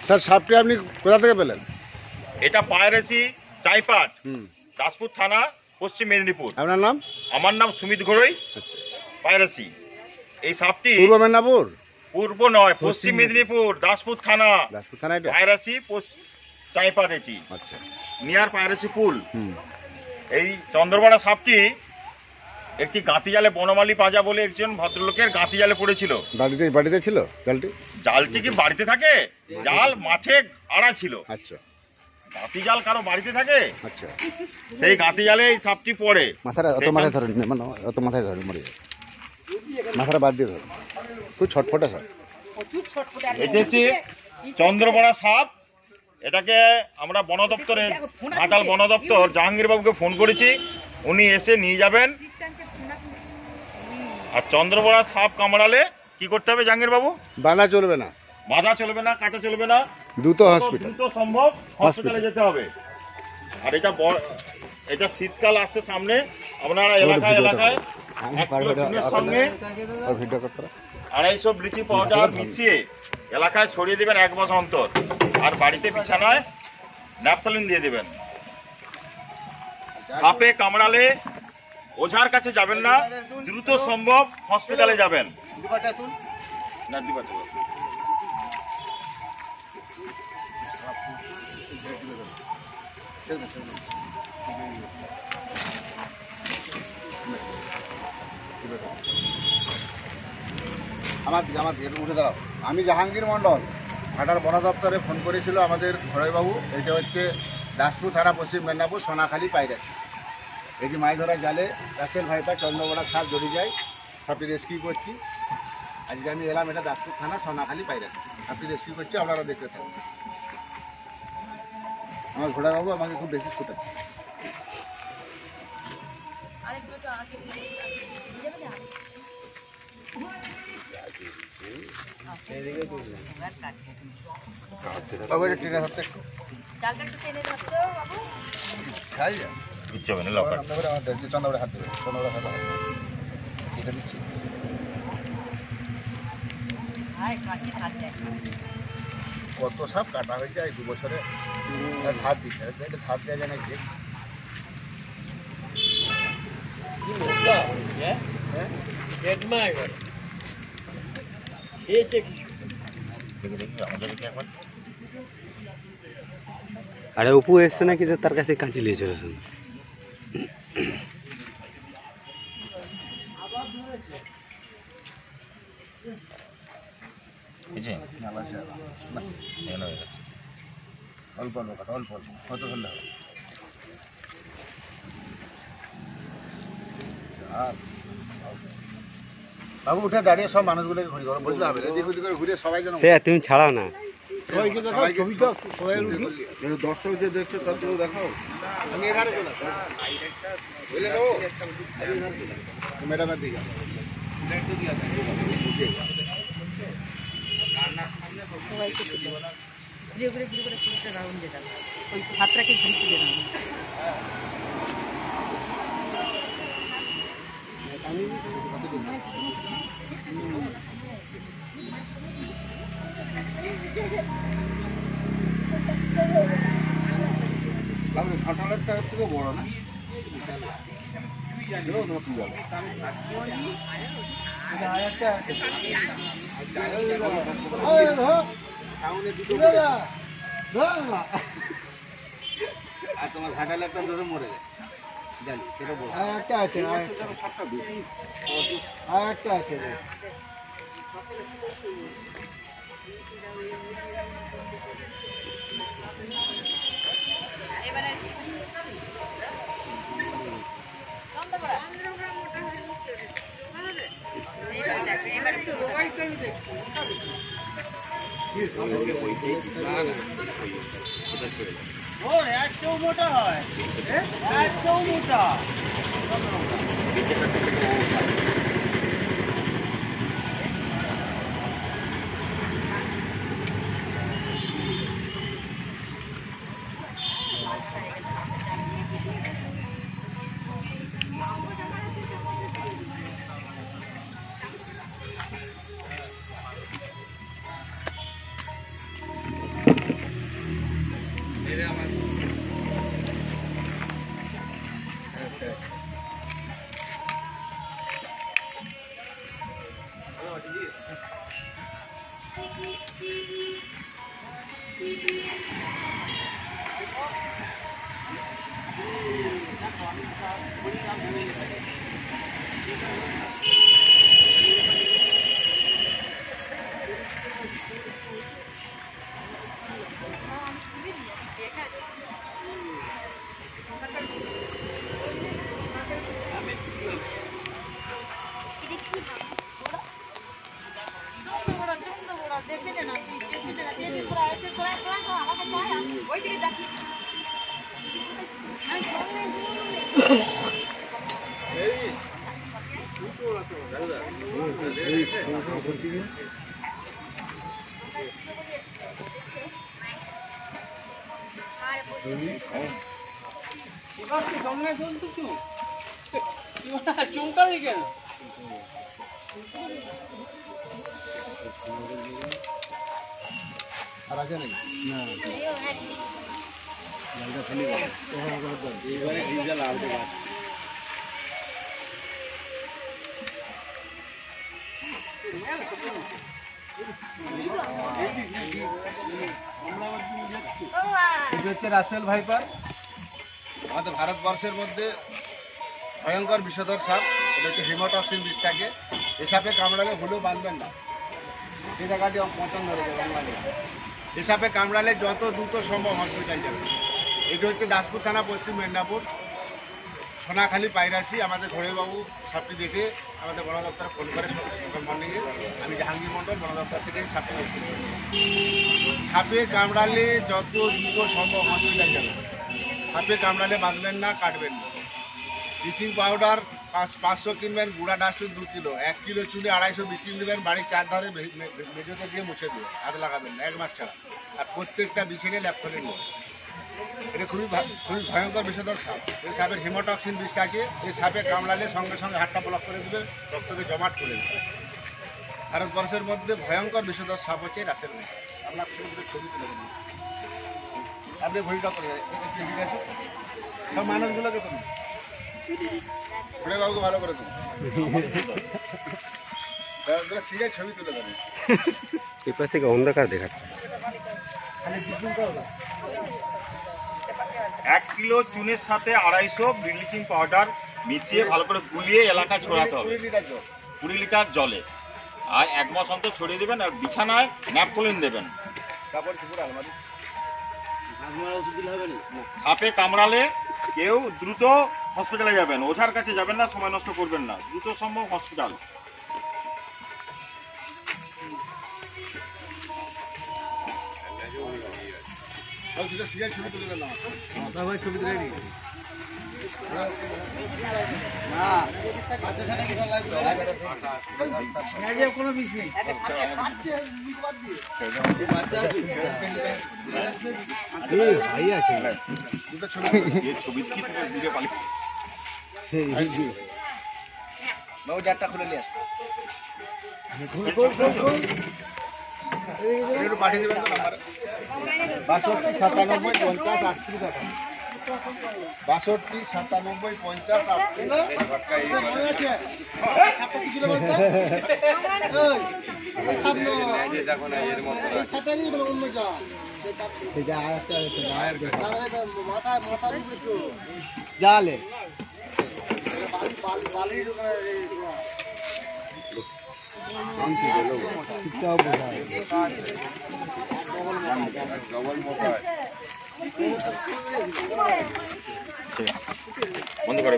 Sir সাপটি আপনি কোথা থেকে পেলেন? এটা পায়রাসি চাইপাট, দাসপুর থানা, পশ্চিম মেদিনীপুর। আপনার নাম? আমার নাম সুমিত ঘোড়ই। পায়রাসি এই সাপটি পূর্ব মেদিনীপুর? পূর্ব নয়, পশ্চিম মেদিনীপুর, দাসপুর থানা। দাসপুর থানা এটা? পায়রাসি চাইপাট এটি। আচ্ছা। নিয়ার পায়রাসি পুল। এই চন্দ্রবড়া সাপটি একটি গাঁতি জালে বনমালী পাজা বলে একজন ভদ্রলোকের গাঁতি জালে পড়েছিল। বাড়িতে ছিল জালটি? জালটি কি বাড়িতে থাকে? জাল মাঠে আড়া ছিল। আচ্ছা। গাঁতি জাল কারো বাড়িতে থাকে? আচ্ছা। সেই গাঁতি জালে এই সাপটি পড়ে। মাথায় ধরেন, মাথায় ধরেন, মরে যায়। মাথাটা বাদ দিয়ে ধরেন। খুব ছটফটে সাপ। এটি হচ্ছে চন্দ্রবড়া সাপ। এটাকে আমরা বন দপ্তরে, ঘাটাল বন দপ্তর জাহাঙ্গীর বাবুকে ফোন করেছি, উনি এসে নিয়ে যাবেন। আর চন্দ্রবড়া সাপ কামড়ালে কি করতে হবে জাহাঙ্গীর বাবু? বাঁধা চলবে না, বাঁধা চলবে না, কাটা চলবে না, দ্রুত সম্ভব হসপিটালে যেতে হবে। আর এটা শীতকাল আসছে সামনে, আপনারা এলাকায় 1 কিলো চুনের সঙ্গে 250 ব্লিচিং পাউডার মিশিয়ে এলাকায় ছড়িয়ে দেবেন 1 মাস অন্তর। আর বাড়িতে বিছানায় ন্যাপথলিন দিয়ে দেবেন। সাপে কামড়ালে ওঝার কাছে যাবেন না, দ্রুত সম্ভব হসপিটালে যাবেন। উঠে দাঁড়াও। আমি জাহাঙ্গীর মণ্ডল, ঘাটাল বন দপ্তরে ফোন করেছিল আমাদের ঘরোইবাবু। এটা হচ্ছে দাসপুর থানা, পশ্চিম মেদিনীপুর, সোনাখালী পায়রাসি। এটি মাছ ধরা জালে রাসেল ভাইপা চন্দ্রবড়া সাপ জড়িয়ে যায়। সাপটি রেস্কিউ করছি। আজকে আমি এলাম, এটা দাসপুর থানা, সোনাখালী পায়রাসি। সাপটি রেস্কিউ করছি, আপনারা দেখতে থাকুন। আমার ঘোড়াবাবু আমাকে খুব বেশি ছুটাচ্ছে। টেনে ধরতে একটু চন্দ্রবড়া হাত দেবে, চন্দ্রবড়া হাত এটা দিচ্ছি। কত সাপ কাটা হয়েছে এই 2 বছরে। ধার দিচ্ছে, এটা ধার দেওয়া যায় না। আরে অপু এসছে নাকি, তার কাছে কাঁচি নিয়ে চলেছেন। অল্প অল্প কাটা, অল্প অল্প, কত ধরলে হবে? বাবু উঠে দাঁড়িয়ে সব মানুষগুলোকে ঘুরি করো, বুঝতে হবে। এদিক ওদিক করে ঘুরে সবাই যেন সে তুমি ছাড়াও না। দর্শক যে দেখছে তাদেরও দেখাও। আমি এখানে চলে বুঝলে তো ম্যাডামের দিকে ঘাটালেরটা থেকে বড় না? আর তোমার ঘাটালে একটা ধরে মরে যায়, জানি সেটা বড়। একটা আছে, একটা আছে। মোটা হয়, মোটা। আর আছে নাকি না জলটা ফেলে এইবারে ডিজেল আলতে গাছ এটা হচ্ছে রাসেল ভাইপার। আমাদের ভারতবর্ষের মধ্যে ভয়ঙ্কর বিষধর সাপ। এটা হচ্ছে হিমোটক্সিন বিষ থাকে। এই সাপে কামড়ালে ভুলেও বাঁধবেন না, সেই জায়গাটি পচন ধরে যাবে। এই সাপে কামড়ালে যত দ্রুত সম্ভব হসপিটাল যাবে। এটা হচ্ছে দাসপুর থানা, পশ্চিম মেদিনীপুর, সোনাখালী পাইরাসি। আমাদের ঘড়ইবাবু সাপটি দেখে আমাদের বন দপ্তরে ফোন করে সকাল মর্নিংয়ে। আমি জাহাঙ্গীর মণ্ডল, বন দপ্তর থেকে সাপটি দেখছি। সাপে কামড়ালে যত দ্রুত সম্ভব হসপিটাল যাবে। সাপে কামড়ালে বাঁধবেন না, কাটবেন না। ব্লিচিং পাউডার 500 কিনবেন, গুঁড়া ডাস্টবিন 2 কিলো, 1 কিলো চুলে 250 ব্লিচিং দেবেন, বাড়ির 4 ধারে মেঝেতে দিয়ে মুছে দেবেন, হাত লাগাবেন না 1 মাস ছাড়া। আর প্রত্যেকটা বিছানে ল্যাপ করে নেবেন। এটা খুবই ভয়ঙ্কর বিষধর সাপ। এই সাপের হিমোটক্সিন বিষ আছে। এই সাপে কামড়ালে সঙ্গে সঙ্গে হাতটা ব্লক করে দেবে, রক্তকে জমাট করে দেবে। ভারতবর্ষের মধ্যে ভয়ঙ্কর বিষধর সাপ হচ্ছে রাসেল ভাই। আপনার ছবি তুলে দেবেন, আপনি ভরিটা করে ঠিক আছে। সব মানুষগুলোকে তুমি বাবুকে ভালো করে তুমি সিরিয়াস ছবি তুলে দেবেন। এই পাশ থেকে অন্ধকার দেখাচ্ছে। 1 কিলো চুনের সাথে 250 ব্লিচিং পাউডার মিশিয়ে ভালো করে গুলিয়ে এলাকা ছড়াতে হবে 20 লিটার জলে। আর 1 মাস অন্তর ছড়িয়ে দেবেন। আর বিছানায় ন্যাপথলিন দেবেন। সাপে কামড়ালে কেউ দ্রুত হসপিটালে যাবেন, ওঝার কাছে যাবেন না, সময় নষ্ট করবেন না, দ্রুত সম্ভব হসপিটাল। সিরিয়াস ছবি তুলে দেন আমার ছবি তুলে নি কোনো বিষ নেই। ভাই আছে ছবি কি দিকে পালি বাবু চারটা খুলে নিয়ে আসো। একটু পাঠিয়ে দেবেন তো নাম্বার 62 97 50 38 62 97 50 38 জালে বন্ধ করে